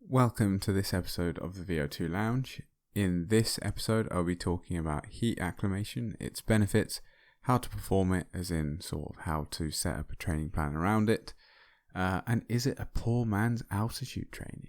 Welcome to this episode of the VO2 Lounge. In this episode, I'll be talking about heat acclimation, its benefits, how to perform it, as in sort of how to set up a training plan around it, and is it a poor man's altitude training?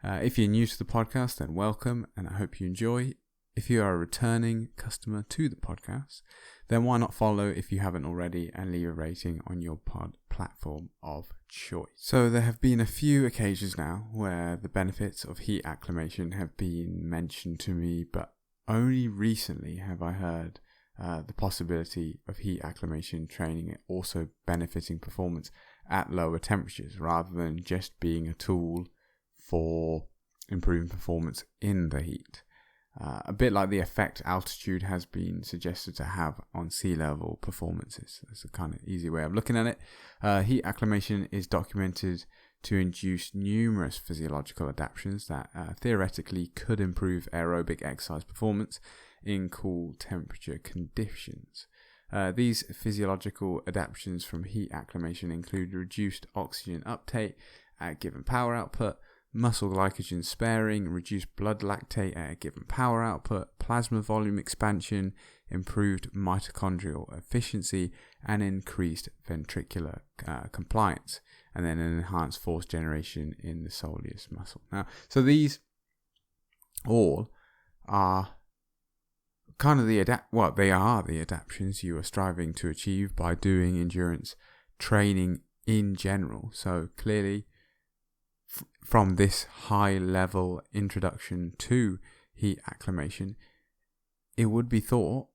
If you're new to the podcast, then welcome, and I hope you enjoy. If you are a returning customer to the podcast, then why not follow if you haven't already and leave a rating on your pod platform of choice. So there have been a few occasions now where the benefits of heat acclimation have been mentioned to me, but only recently have I heard the possibility of heat acclimation training also benefiting performance at lower temperatures rather than just being a tool for improving performance in the heat. A bit like the effect altitude has been suggested to have on sea level performances. That's a kind of easy way of looking at it. Heat acclimation is documented to induce numerous physiological adaptions that theoretically could improve aerobic exercise performance in cool temperature conditions. These physiological adaptions from heat acclimation include reduced oxygen uptake at given power output, muscle glycogen sparing, reduced blood lactate at a given power output, plasma volume expansion, improved mitochondrial efficiency, and increased ventricular compliance, and then an enhanced force generation in the soleus muscle. Now, so these all are kind of they are the adaptions you are striving to achieve by doing endurance training in general. So clearly, from this high level introduction to heat acclimation, it would be thought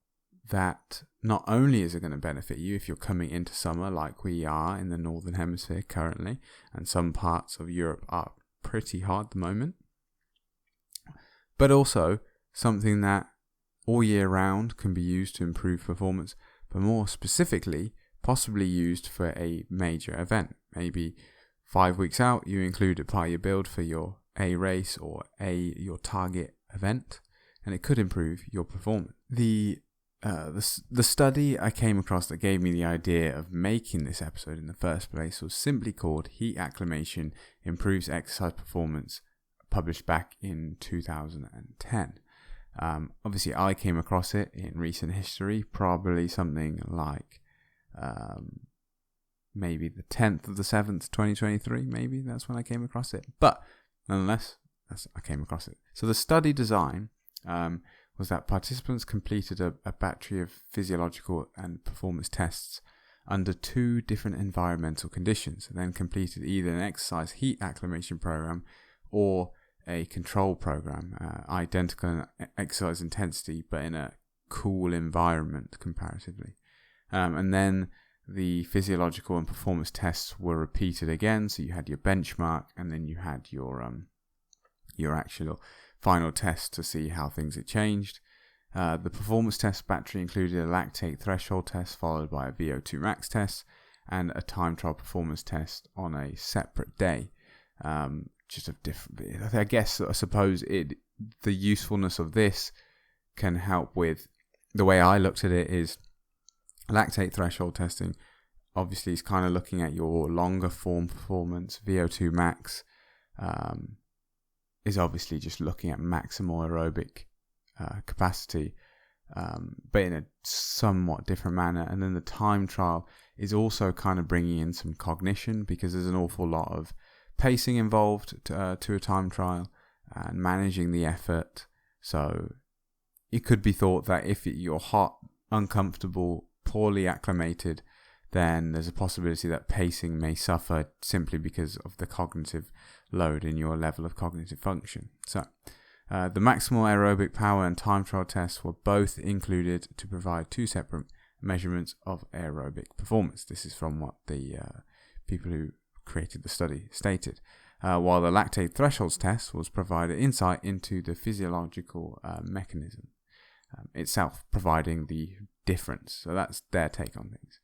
that not only is it going to benefit you if you're coming into summer like we are in the Northern Hemisphere currently, and some parts of Europe are pretty hot at the moment, but also something that all year round can be used to improve performance, but more specifically, possibly used for a major event. Maybe 5 weeks out, you include it part of your build for your A race or your target event, and it could improve your performance. The study I came across that gave me the idea of making this episode in the first place was simply called Heat Acclimation Improves Exercise Performance, published back in 2010. Obviously, I came across it in recent history, probably something like maybe the 10th of the 7th, 2023, maybe that's when I came across it. But nonetheless, I came across it. So the study design was that participants completed a battery of physiological and performance tests under two different environmental conditions, and then completed either an exercise heat acclimation program or a control program, identical in exercise intensity, but in a cool environment comparatively. And then the physiological and performance tests were repeated again. So you had your benchmark, and then you had your actual final test to see how things had changed. The performance test battery included a lactate threshold test followed by a VO2 max test and a time trial performance test on a separate day. Just a different. I suppose the usefulness of this can help with the way I looked at it is. Lactate threshold testing obviously is kind of looking at your longer form performance. VO2 max is obviously just looking at maximal aerobic capacity, but in a somewhat different manner. And then the time trial is also kind of bringing in some cognition, because there's an awful lot of pacing involved to a time trial and managing the effort. So it could be thought that if you're hot, uncomfortable, poorly acclimated, then there's a possibility that pacing may suffer simply because of the cognitive load in your level of cognitive function. So the maximal aerobic power and time trial tests were both included to provide two separate measurements of aerobic performance. This is from what the people who created the study stated. While the lactate thresholds test was provided insight into the physiological mechanism itself, providing the difference. So that's their take on things.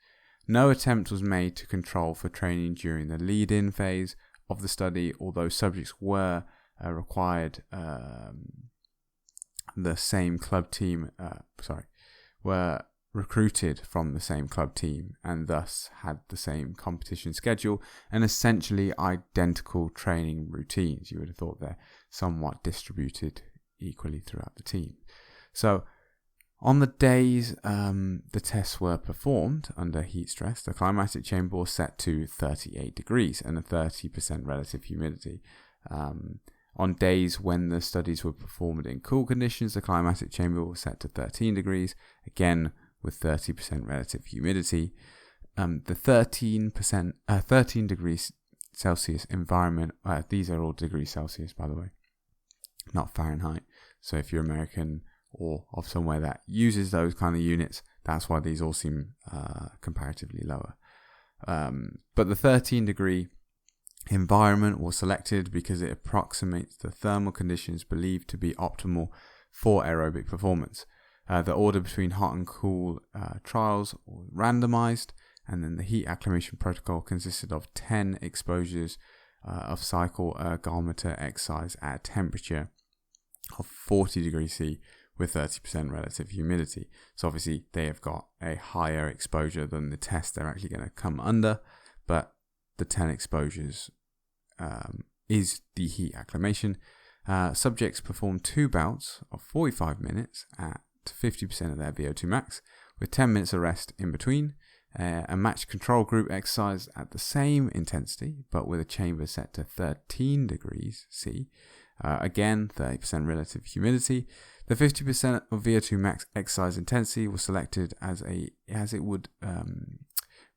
No attempt was made to control for training during the lead-in phase of the study, although subjects were required the same club team were recruited from the same club team and thus had the same competition schedule and essentially identical training routines. You would have thought they're somewhat distributed equally throughout the team. So on the days the tests were performed under heat stress, the climatic chamber was set to 38 degrees and a 30% relative humidity. On days when the studies were performed in cool conditions, the climatic chamber was set to 13 degrees, again with 30% relative humidity. The 13 degrees Celsius environment, these are all degrees Celsius, by the way, not Fahrenheit. So if you're American or of somewhere that uses those kind of units, that's why these all seem comparatively lower. But the 13 degree environment was selected because it approximates the thermal conditions believed to be optimal for aerobic performance. The order between hot and cool trials was randomized, and then the heat acclimation protocol consisted of 10 exposures of cycle ergometer exercise at a temperature of 40 degrees C with 30% relative humidity. So obviously they have got a higher exposure than the test they're actually going to come under, but the 10 exposures is the heat acclimation. Subjects performed 2 bouts of 45 minutes at 50% of their VO2 max, with 10 minutes of rest in between. A matched control group exercised at the same intensity, but with a chamber set to 13 degrees C. Again, 30% relative humidity. The 50% of VO2 max exercise intensity was selected as it would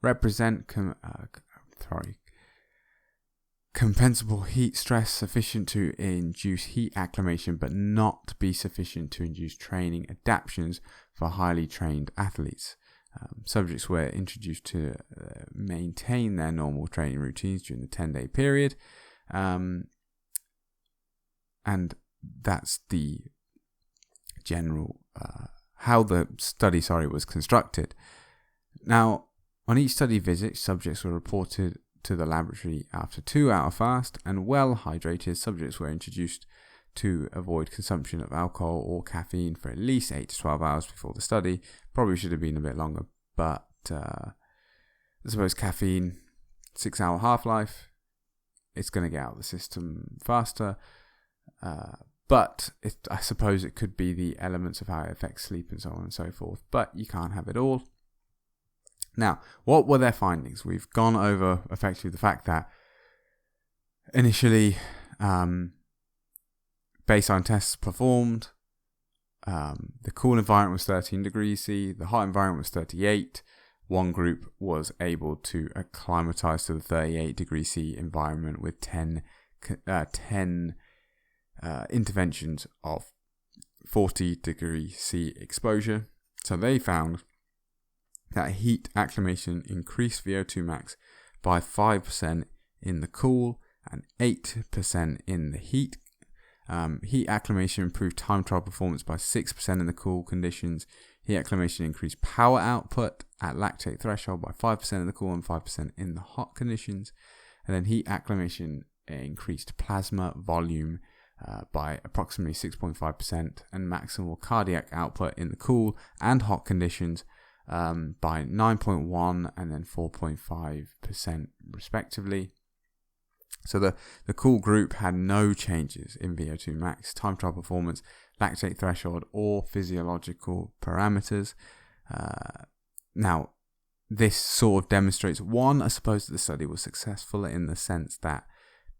represent compensable heat stress sufficient to induce heat acclimation, but not be sufficient to induce training adaptions for highly trained athletes. Subjects were introduced to maintain their normal training routines during the 10-day period, and that's the general how the study was constructed. Now, on each study visit, subjects were reported to the laboratory after 2-hour fast, and well hydrated subjects were introduced to avoid consumption of alcohol or caffeine for at least 8 to 12 hours before the study. Probably should have been a bit longer, but I suppose caffeine, 6-hour half-life, it's going to get out of the system faster. But I suppose it could be the elements of how it affects sleep and so on and so forth, but you can't have it all. Now, what were their findings? We've gone over effectively the fact that initially baseline tests performed, the cool environment was 13 degrees C, the hot environment was 38. One group was able to acclimatize to the 38 degrees C environment with 10 interventions of 40 degrees C exposure. So they found that heat acclimation increased VO2 max by 5% in the cool and 8% in the heat. Heat acclimation improved time trial performance by 6% in the cool conditions. Heat acclimation increased power output at lactate threshold by 5% in the cool and 5% in the hot conditions. And then heat acclimation increased plasma volume by approximately 6.5% and maximal cardiac output in the cool and hot conditions by 9.1 and then 4.5% respectively. So the cool group had no changes in VO2 max, time trial performance, lactate threshold, or physiological parameters. Now, this sort of demonstrates, one, I suppose that the study was successful in the sense that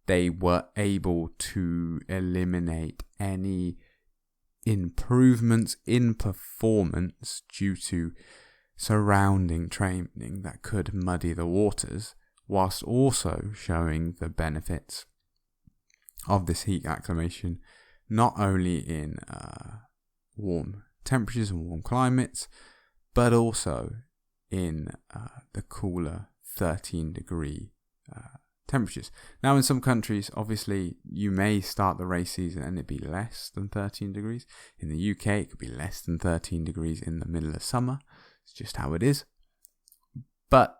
they were able to eliminate any improvements in performance due to surrounding training that could muddy the waters, whilst also showing the benefits of this heat acclimation, not only in warm temperatures and warm climates, but also in the cooler 13-degree temperatures. Now, in some countries, obviously, you may start the race season and it be less than 13 degrees. In the UK, it could be less than 13 degrees in the middle of summer. It's just how it is. But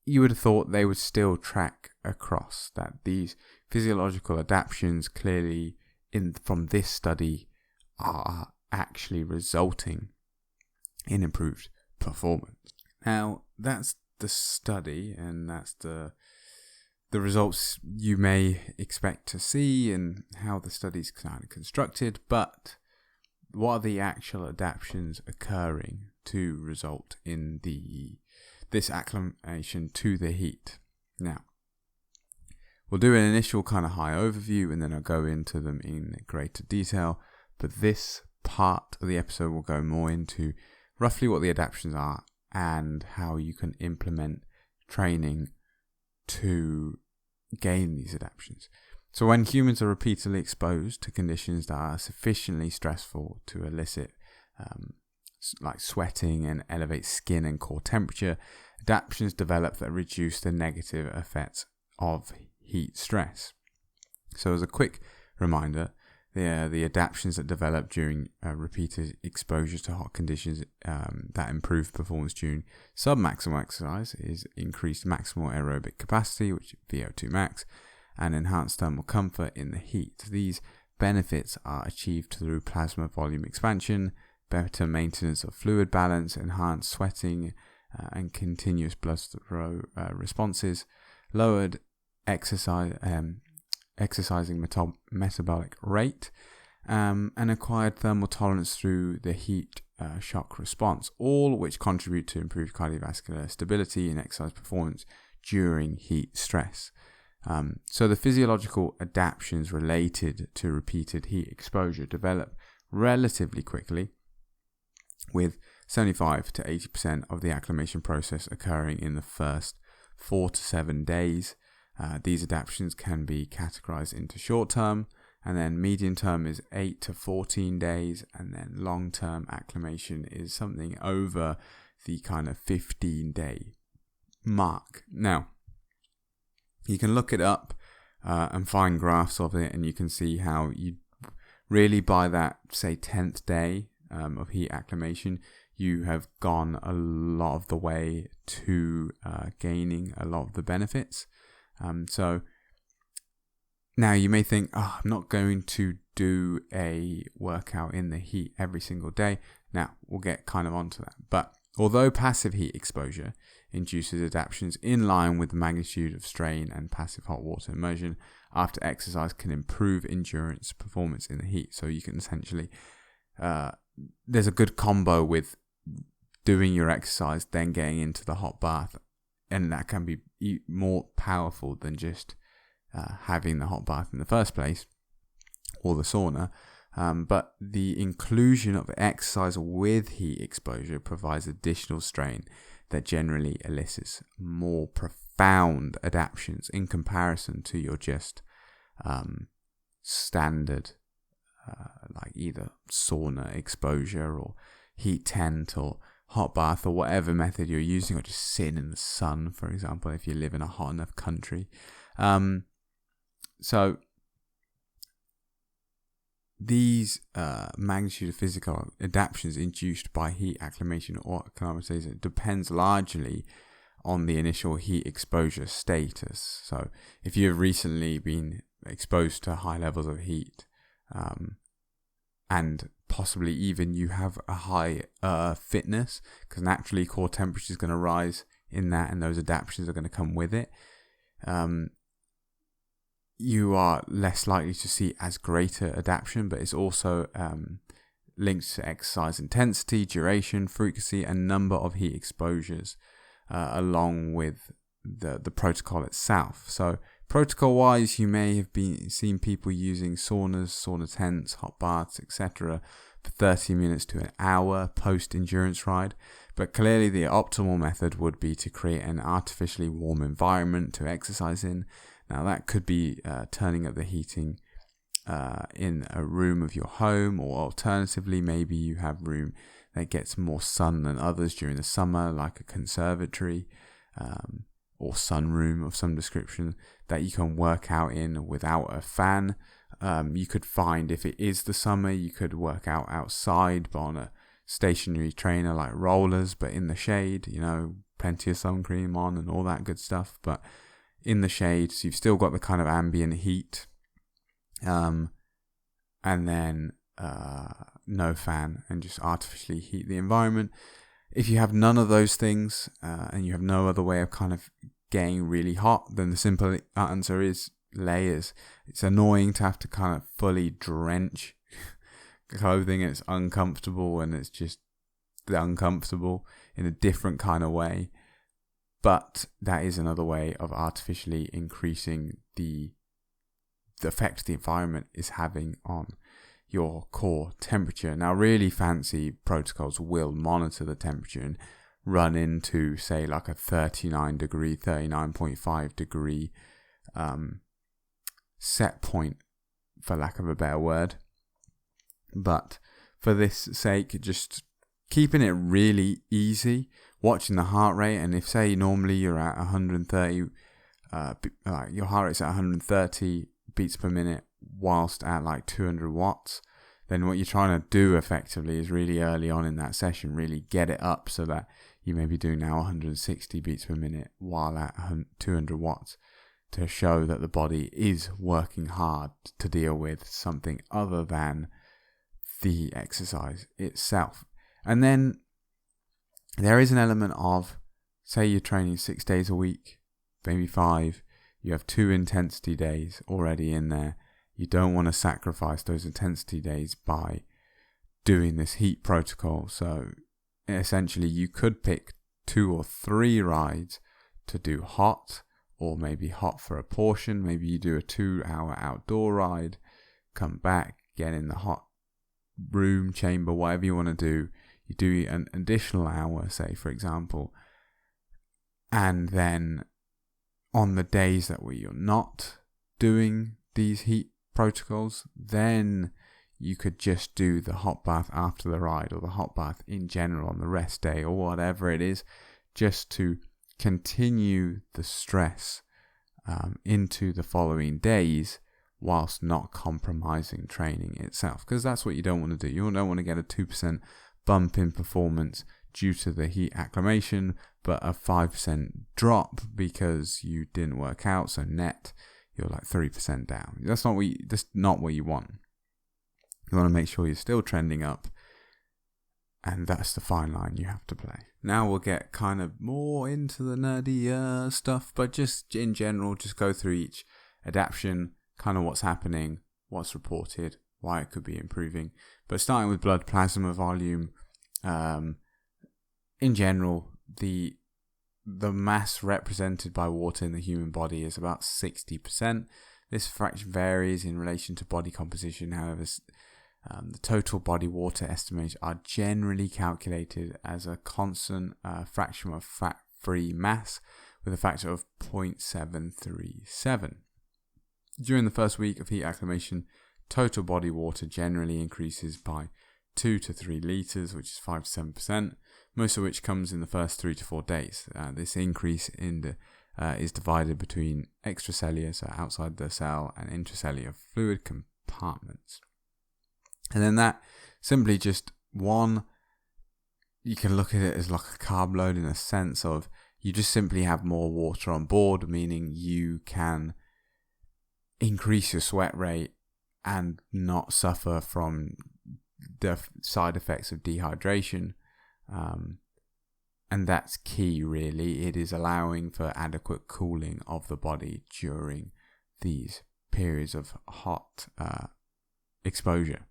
you would have thought they would still track across, that these physiological adaptions clearly from this study are actually resulting in improved performance. Now, that's the study, and that's the results you may expect to see and how the study's kind of constructed, but what are the actual adaptions occurring to result in this acclimation to the heat? Now, we'll do an initial kind of high overview and then I'll go into them in greater detail, but this part of the episode will go more into roughly what the adaptions are and how you can implement training to gain these adaptions. So when humans are repeatedly exposed to conditions that are sufficiently stressful to elicit like sweating and elevate skin and core temperature, adaptions develop that reduce the negative effects of heat stress. So as a quick reminder, the adaptions that develop during repeated exposure to hot conditions that improve performance during submaximal exercise is increased maximal aerobic capacity, which is VO2 max, and enhanced thermal comfort in the heat. These benefits are achieved through plasma volume expansion, better maintenance of fluid balance, enhanced sweating and continuous blood flow responses, lowered exercising metabolic rate, and acquired thermal tolerance through the heat shock response, all which contribute to improved cardiovascular stability and exercise performance during heat stress. So the physiological adaptions related to repeated heat exposure develop relatively quickly, with 75 to 80% of the acclimation process occurring in the first 4 to 7 days. These adaptions can be categorized into short-term, and then medium-term is 8 to 14 days, and then long-term acclimation is something over the kind of 15-day mark. Now, you can look it up and find graphs of it, and you can see how you really by that, say, 10th day of heat acclimation, you have gone a lot of the way to gaining a lot of the benefits. So now you may think, I'm not going to do a workout in the heat every single day. Now, we'll get kind of onto that. But although passive heat exposure induces adaptions in line with the magnitude of strain and passive hot water immersion after exercise can improve endurance performance in the heat. So you can essentially, there's a good combo with doing your exercise, then getting into the hot bath. And that can be more powerful than just having the hot bath in the first place or the sauna. But the inclusion of exercise with heat exposure provides additional strain that generally elicits more profound adaptions in comparison to your just standard like either sauna exposure or heat tent or hot bath or whatever method you're using, or just sitting in the sun, for example, if you live in a hot enough country. So these magnitude of physical adaptions induced by heat acclimation or acclimatization depends largely on the initial heat exposure status. So if you have recently been exposed to high levels of heat, and possibly even you have a high fitness, because naturally core temperature is going to rise in that, and those adaptions are going to come with it. You are less likely to see as greater adaptation, but it's also linked to exercise intensity, duration, frequency, and number of heat exposures, along with the protocol itself. So protocol-wise, you may have seen people using saunas, sauna tents, hot baths, etc. for 30 minutes to an hour post-endurance ride. But clearly the optimal method would be to create an artificially warm environment to exercise in. Now that could be turning up the heating in a room of your home, or alternatively maybe you have room that gets more sun than others during the summer, like a conservatory or sunroom of some description that you can work out in without a fan. You could find, if it is the summer, you could work out outside but on a stationary trainer like rollers, but in the shade, plenty of sun cream on and all that good stuff, but in the shade, so you've still got the kind of ambient heat. And then no fan and just artificially heat the environment. If you have none of those things and you have no other way of kind of getting really hot, then the simple answer is layers. It's annoying to have to kind of fully drench clothing. It's uncomfortable, and it's just uncomfortable in a different kind of way. But that is another way of artificially increasing the effect the environment is having on your core temperature. Now, really fancy protocols will monitor the temperature and run into, say, like a 39.5 degree set point, for lack of a better word. But for this sake, just keeping it really easy, watching the heart rate. And if, say, normally you're at 130, your heart rate's at 130 beats per minute whilst at like 200 watts, then what you're trying to do effectively is really early on in that session really get it up so that you may be doing now 160 beats per minute while at 200 watts to show that the body is working hard to deal with something other than the exercise itself. And then there is an element of, say you're training 6 days a week, maybe 5, you have 2 intensity days already in there. You don't want to sacrifice those intensity days by doing this heat protocol. So essentially you could pick 2 or 3 rides to do hot, or maybe hot for a portion. Maybe you do a 2-hour outdoor ride, come back, get in the hot room, chamber, whatever you want to do. You do an additional hour, say, for example, and then on the days that you're not doing these heat protocols, then you could just do the hot bath after the ride, or the hot bath in general on the rest day, or whatever it is, just to continue the stress into the following days whilst not compromising training itself, because that's what you don't want to do. You don't want to get a 2% bump in performance due to the heat acclimation, but a 5% drop because you didn't work out, so net you're like 3% down. That's not what you want. You want to make sure you're still trending up, and that's the fine line you have to play. Now we'll get kind of more into the nerdy stuff, but just in general, just go through each adaption, kind of what's happening, what's reported, why it could be improving. But starting with blood plasma volume, in general, the mass represented by water in the human body is about 60%. This fraction varies in relation to body composition. However, the total body water estimates are generally calculated as a constant fraction of fat-free mass with a factor of 0.737. During the first week of heat acclimation, total body water generally increases by 2 to 3 litres, which is 5 to 7%, most of which comes in the first 3 to 4 days. This increase is divided between extracellular, so outside the cell, and intracellular fluid compartments. And then that simply just one, you can look at it as like a carb load in a sense of you just simply have more water on board, meaning you can increase your sweat rate and not suffer from the side effects of dehydration. And that's key, really. It is allowing for adequate cooling of the body during these periods of hot exposure.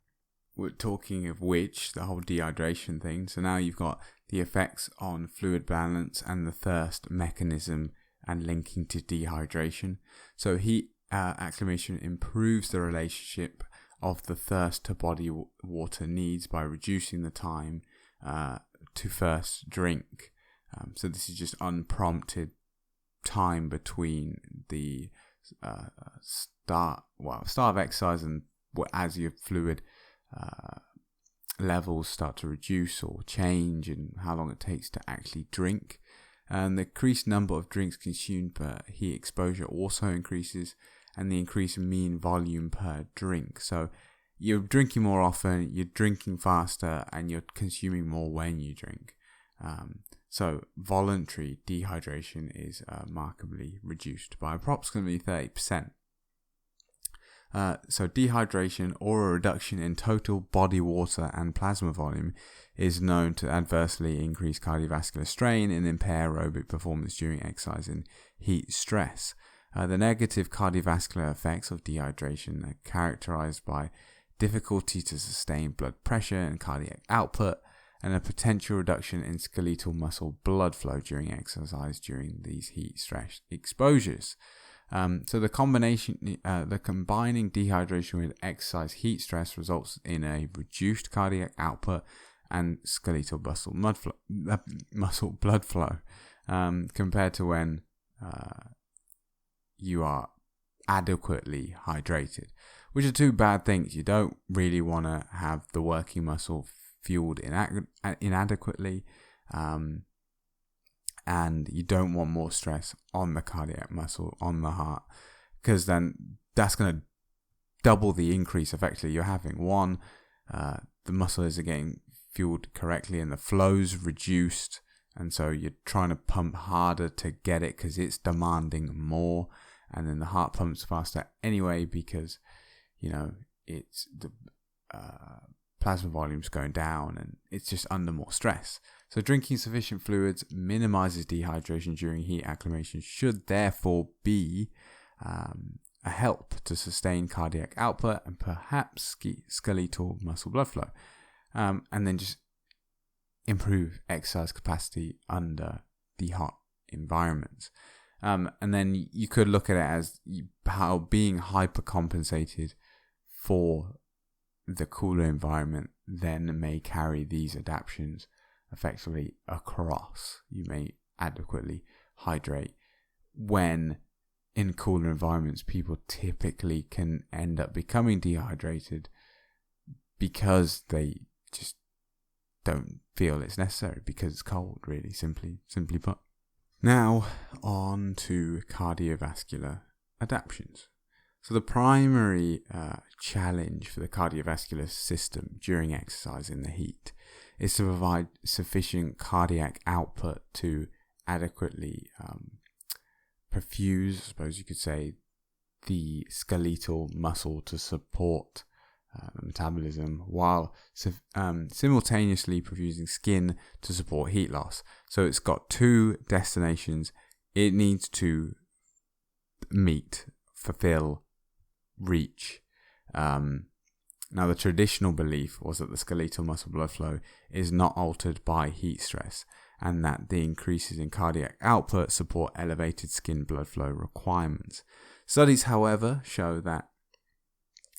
We're talking of which, the whole dehydration thing. So now you've got the effects on fluid balance and the thirst mechanism and linking to dehydration. So heat acclimation improves the relationship of the thirst to body water needs by reducing the time to first drink. So this is just unprompted time between the start of exercise and as your fluid levels start to reduce or change, and how long it takes to actually drink. And the increased number of drinks consumed per heat exposure also increases, and the increase in mean volume per drink. So you're drinking more often, you're drinking faster, and you're consuming more when you drink. So voluntary dehydration is markedly reduced by approximately 30%. So dehydration or a reduction in total body water and plasma volume is known to adversely increase cardiovascular strain and impair aerobic performance during exercise and heat stress. The negative cardiovascular effects of dehydration are characterized by difficulty to sustain blood pressure and cardiac output, and a potential reduction in skeletal muscle blood flow during exercise during these heat stress exposures. So the combining dehydration with exercise heat stress results in a reduced cardiac output and skeletal muscle blood flow compared to when you are adequately hydrated, which are two bad things. You don't really want to have the working muscle fueled inadequately, and you don't want more stress on the cardiac muscle, on the heart, because then that's going to double the increase effectively you're having. One, the muscle isn't getting fueled correctly and the flow's reduced, and so you're trying to pump harder to get it because it's demanding more, and then the heart pumps faster anyway because, you know, it's the plasma volume's going down and it's just under more stress. So drinking sufficient fluids minimizes dehydration during heat acclimation should therefore be a help to sustain cardiac output and perhaps skeletal muscle blood flow, and then just improve exercise capacity under the hot environments. And then you could look at it as how being hypercompensated for the cooler environment then may carry these adaptions effectively across. You may adequately hydrate when in cooler environments people typically can end up becoming dehydrated because they just don't feel it's necessary because it's cold, really, simply put. Now on to cardiovascular adaptions. So the primary challenge for the cardiovascular system during exercise in the heat is to provide sufficient cardiac output to adequately perfuse, I suppose you could say, the skeletal muscle to support metabolism, while simultaneously perfusing skin to support heat loss. So it's got two destinations it needs to meet, fulfill, reach. Now, the traditional belief was that the skeletal muscle blood flow is not altered by heat stress, and that the increases in cardiac output support elevated skin blood flow requirements. Studies, however, show that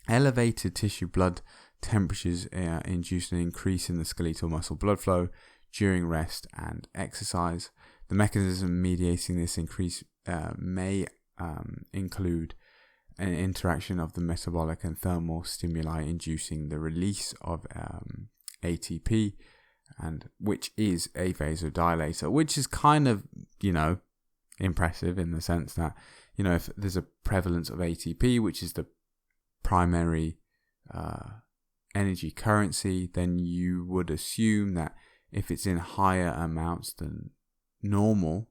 elevated tissue blood temperatures induce an increase in the skeletal muscle blood flow during rest and exercise. The mechanism mediating this increase may include an interaction of the metabolic and thermal stimuli inducing the release of ATP, and which is a vasodilator, which is kind of, impressive in the sense that, if there's a prevalence of ATP, which is the primary energy currency, then you would assume that if it's in higher amounts than normal,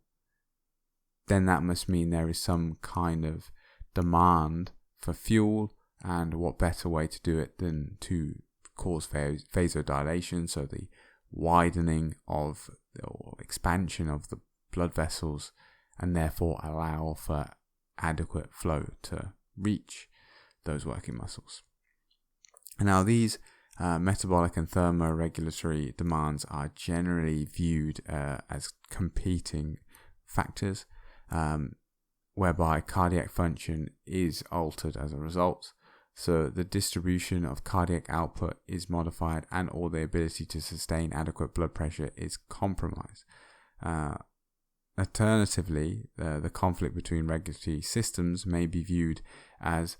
then that must mean there is some kind of demand for fuel, and what better way to do it than to cause vasodilation, so the widening of or expansion of the blood vessels, and therefore allow for adequate flow to reach those working muscles. Now, these metabolic and thermoregulatory demands are generally viewed as competing factors, whereby cardiac function is altered as a result. So the distribution of cardiac output is modified, and or the ability to sustain adequate blood pressure is compromised. Alternatively, the conflict between regulatory systems may be viewed as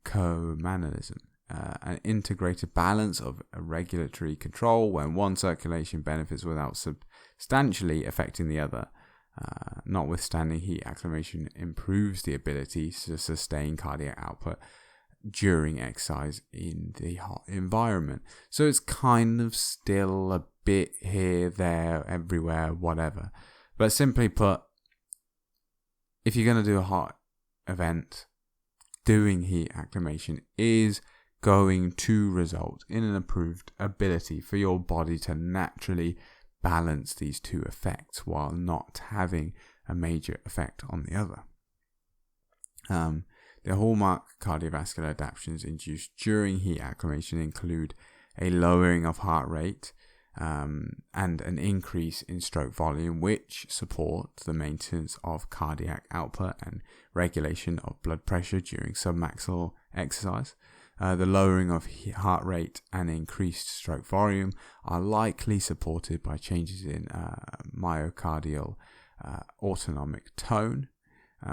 co-manalism, an integrated balance of regulatory control when one circulation benefits without substantially affecting the other. Notwithstanding, heat acclimation improves the ability to sustain cardiac output during exercise in the hot environment. So it's kind of still a bit here, there, everywhere, whatever. But simply put, if you're going to do a hot event, doing heat acclimation is going to result in an improved ability for your body to naturally balance these two effects while not having a major effect on the other. The hallmark cardiovascular adaptions induced during heat acclimation include a lowering of heart rate and an increase in stroke volume, which support the maintenance of cardiac output and regulation of blood pressure during submaximal exercise. The lowering of heart rate and increased stroke volume are likely supported by changes in myocardial autonomic tone.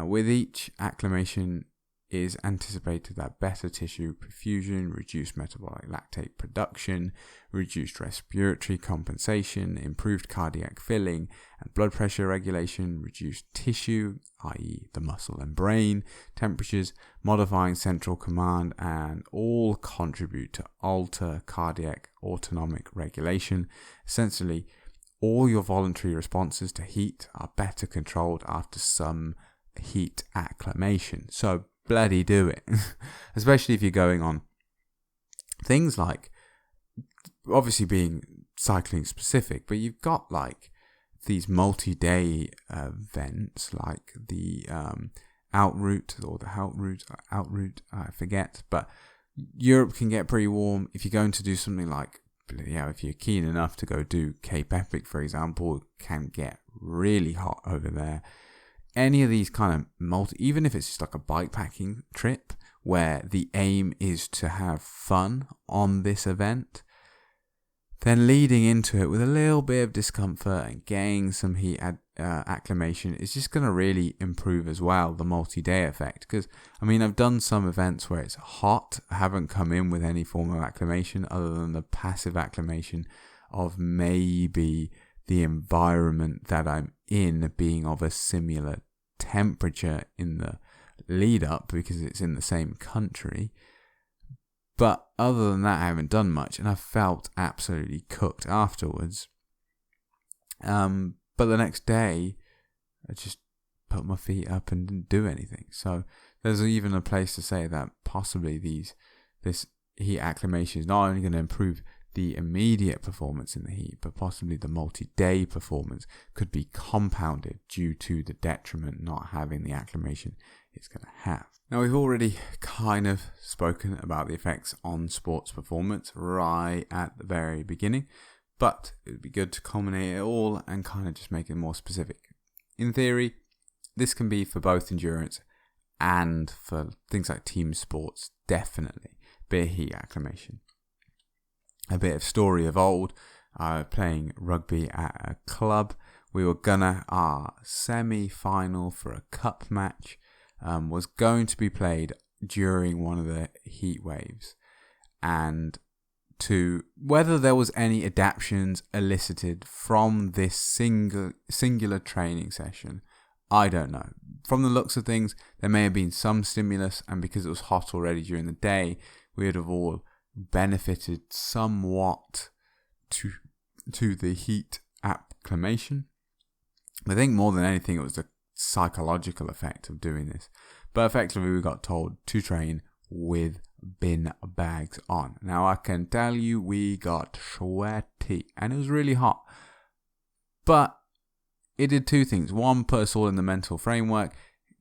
With each acclimation is anticipated that better tissue perfusion, reduced metabolic lactate production, reduced respiratory compensation, improved cardiac filling and blood pressure regulation, reduced tissue, i.e. the muscle and brain, temperatures, modifying central command, and all contribute to alter cardiac autonomic regulation. Essentially, all your voluntary responses to heat are better controlled after some heat acclimation. So bloody do it. Especially if you're going on things like, obviously being cycling specific, but you've got like these multi-day events like the outroute or the outroute, I forget, but Europe can get pretty warm. If you're going to do something like, if you're keen enough to go do Cape Epic, for example, it can get really hot over there. Any of these kind of even if it's just like a bikepacking trip where the aim is to have fun on this event, then leading into it with a little bit of discomfort and getting some heat acclimation is just going to really improve as well the multi-day effect. Because I've done some events where it's hot. I haven't come in with any form of acclimation other than the passive acclimation of maybe the environment that I'm in being of a similar temperature in the lead up because it's in the same country. But other than that, I haven't done much, and I felt absolutely cooked afterwards. But the next day, I just put my feet up and didn't do anything. So there's even a place to say that possibly this heat acclimation is not only going to improve the immediate performance in the heat, but possibly the multi-day performance could be compounded due to the detriment not having the acclimation it's going to have. Now, we've already kind of spoken about the effects on sports performance right at the very beginning, but it would be good to culminate it all and kind of just make it more specific. In theory, this can be for both endurance and for things like team sports, definitely, be heat acclimation. A bit of story of old, playing rugby at a club. We were our semi-final for a cup match was going to be played during one of the heat waves. And to whether there was any adaptions elicited from this singular training session, I don't know. From the looks of things, there may have been some stimulus, and because it was hot already during the day, we would have all benefited somewhat to the heat acclimation. I think more than anything it was the psychological effect of doing this. But effectively we got told to train with bin bags on. Now I can tell you we got sweaty and it was really hot. But it did two things. One, put us all in the mental framework.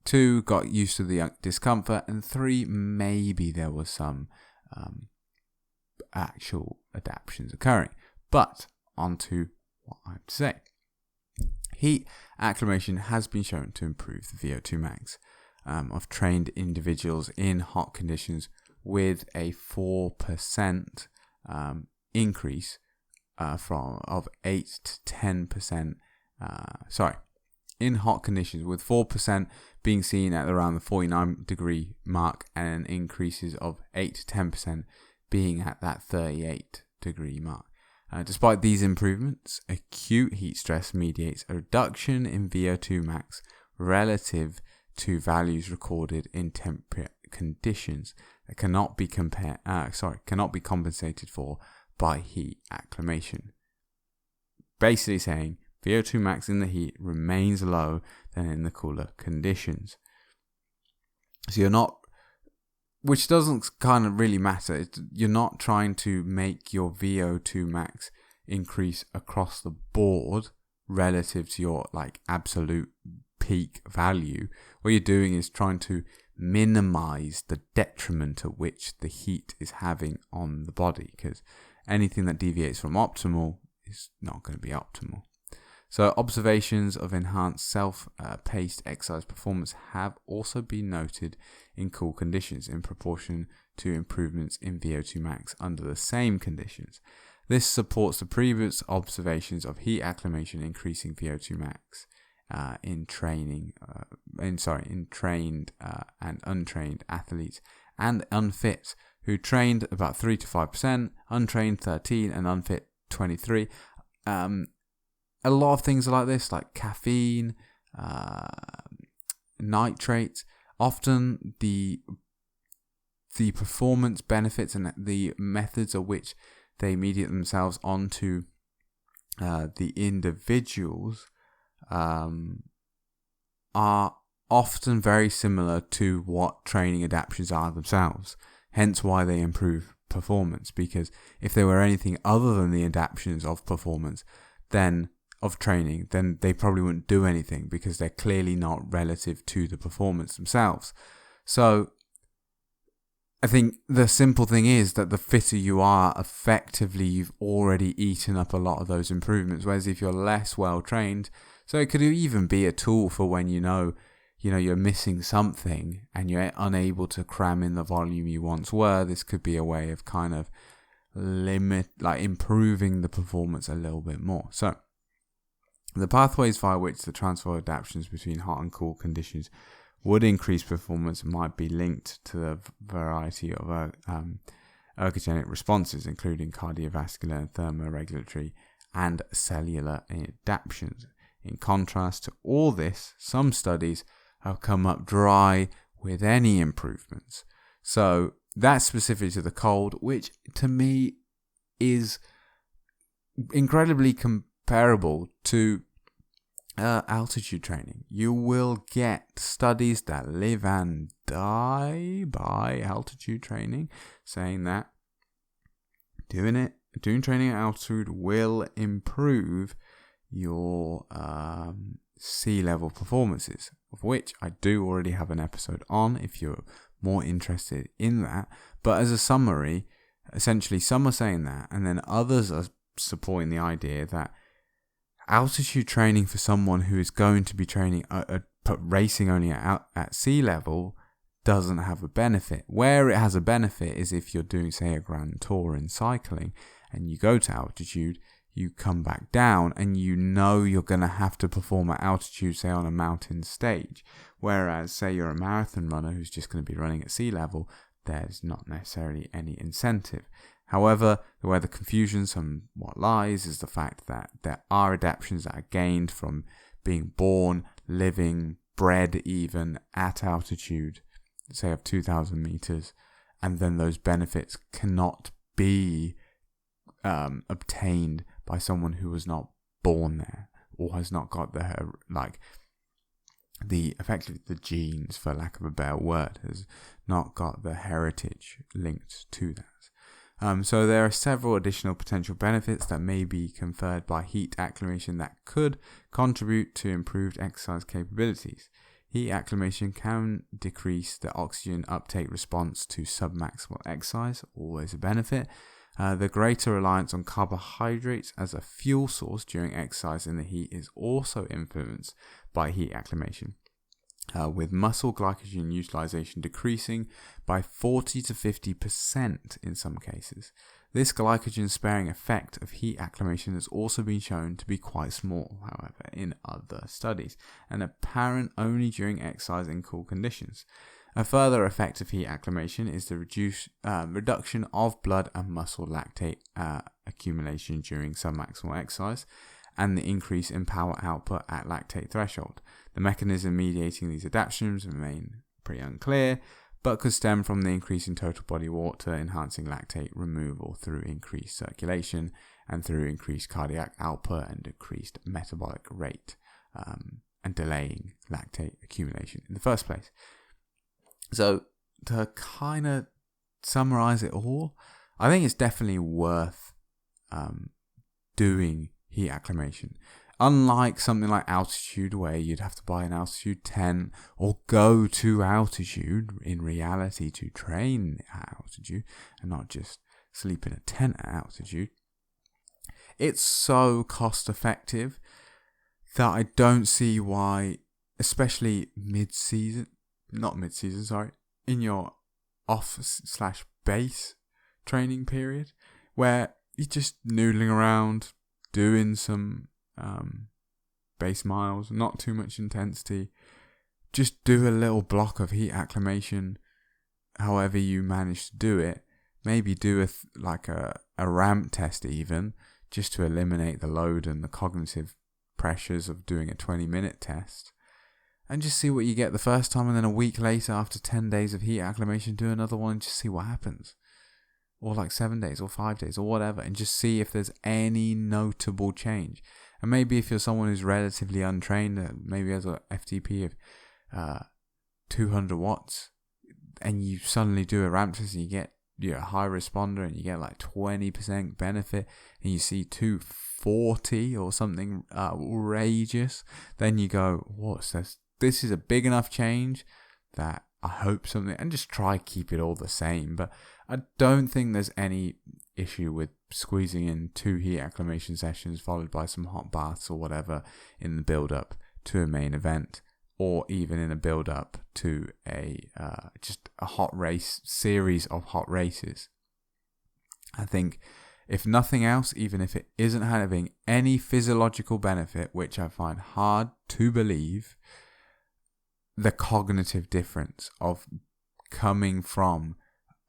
Two, got used to the discomfort. And three, maybe there was some actual adaptions occurring. But on to what I have to say. Heat acclimation has been shown to improve the VO2 max of trained individuals in hot conditions with a 4% increase of 8 to 10%. In hot conditions, with 4% being seen at around the 49 degree mark and increases of 8 to 10% being at that 38 degree mark. Despite these improvements, acute heat stress mediates a reduction in VO2 max relative to values recorded in temperate conditions that cannot be compensated for by heat acclimation. Basically saying VO2 max in the heat remains low than in the cooler conditions. So you're not which doesn't kind of really matter. You're not trying to make your VO2 max increase across the board relative to your like absolute peak value. What you're doing is trying to minimize the detriment at which the heat is having on the body, because anything that deviates from optimal is not going to be optimal. So observations of enhanced self-paced exercise performance have also been noted in cool conditions in proportion to improvements in VO2 max under the same conditions. This supports the previous observations of heat acclimation increasing VO2 max in trained and untrained athletes and unfit, who trained about 3 to 5%, untrained 13%, and unfit 23%. A lot of things are like this, like caffeine, nitrates. Often the performance benefits and the methods of which they mediate themselves onto the individuals are often very similar to what training adaptions are themselves. Hence why they improve performance, because if they were anything other than the adaptions of performance, then of training, then they probably wouldn't do anything, because they're clearly not relative to the performance themselves. So I think the simple thing is that the fitter you are, effectively you've already eaten up a lot of those improvements. Whereas if you're less well trained, so it could even be a tool for when you know you're missing something and you're unable to cram in the volume you once were. This could be a way of kind of improving the performance a little bit more. So the pathways via which the transfer adaptations between hot and cool conditions would increase performance might be linked to the variety of ergogenic responses, including cardiovascular, thermoregulatory, and cellular adaptations. In contrast to all this, some studies have come up dry with any improvements. So that's specific to the cold, which to me is incredibly comparable to altitude training. You will get studies that live and die by altitude training, saying that doing training at altitude will improve your sea level performances, of which I do already have an episode on if you're more interested in that. But as a summary, essentially some are saying that, and then others are supporting the idea that altitude training for someone who is going to be training racing only at sea level doesn't have a benefit. Where it has a benefit is if you're doing, say, a grand tour in cycling and you go to altitude, you come back down and you know you're going to have to perform at altitude, say on a mountain stage. Whereas, say you're a marathon runner who's just going to be running at sea level, there's not necessarily any incentive. However, where the confusion somewhat lies is the fact that there are adaptations that are gained from being born, living, bred even at altitude, say of 2,000 meters, and then those benefits cannot be obtained by someone who was not born there or has not got effectively the genes, for lack of a better word, has not got the heritage linked to that. So there are several additional potential benefits that may be conferred by heat acclimation that could contribute to improved exercise capabilities. Heat acclimation can decrease the oxygen uptake response to submaximal exercise, always a benefit. The greater reliance on carbohydrates as a fuel source during exercise in the heat is also influenced by heat acclimation, with muscle glycogen utilization decreasing by 40 to 50% in some cases. This glycogen-sparing effect of heat acclimation has also been shown to be quite small, however, in other studies, and apparent only during exercise in cool conditions. A further effect of heat acclimation is the reduction of blood and muscle lactate accumulation during submaximal exercise, and the increase in power output at lactate threshold. The mechanism mediating these adaptations remain pretty unclear, but could stem from the increase in total body water, enhancing lactate removal through increased circulation and through increased cardiac output and decreased metabolic rate, and delaying lactate accumulation in the first place. So to kind of summarize it all, I think it's definitely worth doing heat acclimation. Unlike something like altitude, where you'd have to buy an altitude tent or go to altitude in reality to train at altitude and not just sleep in a tent at altitude, it's so cost effective that I don't see why, especially in your off/base training period, where you're just noodling around, doing some base miles, not too much intensity. Just do a little block of heat acclimation, however you manage to do it. Maybe do a ramp test even, just to eliminate the load and the cognitive pressures of doing a 20-minute test. And just see what you get the first time, and then a week later, after 10 days of heat acclimation, do another one and just see what happens. Or like 7 days or 5 days or whatever, and just see if there's any notable change. And maybe if you're someone who's relatively untrained, maybe has a FTP of 200 watts, and you suddenly do a ramp test and you get a high responder and you get like 20% benefit, and you see 240 or something outrageous, then you go, what's this? This is a big enough change that I hope something, and just try keep it all the same. But I don't think there's any issue with squeezing in 2 heat acclimation sessions followed by some hot baths or whatever in the build up to a main event, or even in a build up to just a hot race series of hot races. I think if nothing else, even if it isn't having any physiological benefit, which I find hard to believe, the cognitive difference of coming from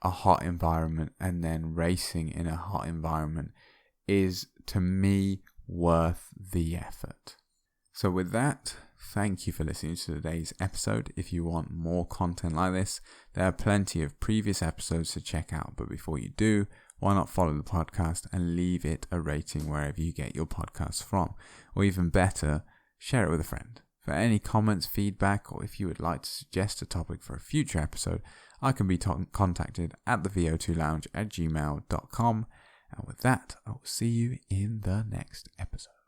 a hot environment and then racing in a hot environment is, to me, worth the effort. So with that, thank you for listening to today's episode. If you want more content like this, there are plenty of previous episodes to check out. But before you do, why not follow the podcast and leave it a rating wherever you get your podcasts from? Or even better, share it with a friend. For any comments, feedback, or if you would like to suggest a topic for a future episode, I can be contacted at thevo2lounge@gmail.com. And with that, I will see you in the next episode.